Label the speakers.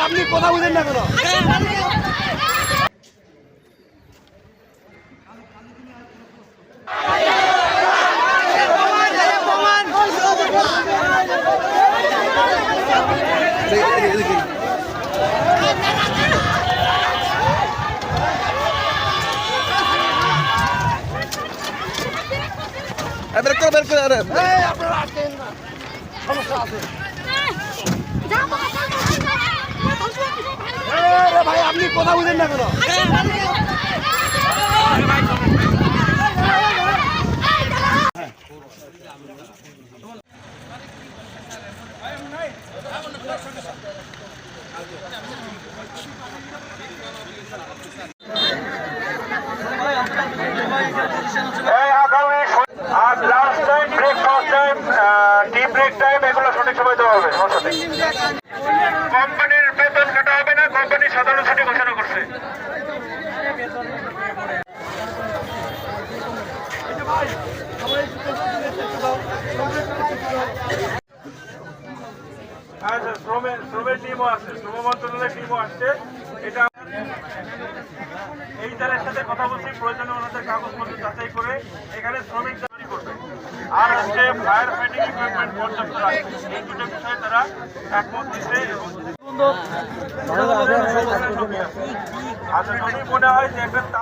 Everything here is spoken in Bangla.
Speaker 1: আপনি কথা বুঝেন না কেন? আপনারা আসেন না, সমস্যা আছে। ভাই আপনি কথা বুঝেন না কেন?
Speaker 2: আজ last time break, first time tea break time, এগুলো সঠিক সময় দেওয়া হবে। কোম্পানির বেতন কাটা হবে না, কোম্পানি সাধারণ ছুটি ঘোষণা করছে। আচ্ছা, শ্রমের টিমও আছে, শ্রম মন্ত্রণালয়ের টিমও আসছে। এটা এই দলের সাথে কথা বলছি, প্রয়োজনে ওনাদের কাগজপত্র যাচাই করে এখানে শ্রমিক তৈরি করবে। আর হচ্ছে ফায়ার ফাইটিং ইকুইপমেন্ট পর্যাপ্ত রাখবে, এই দুটো বিষয়ে তারা একমত দিচ্ছে। আচ্ছা, যদি মনে হয় যে একটা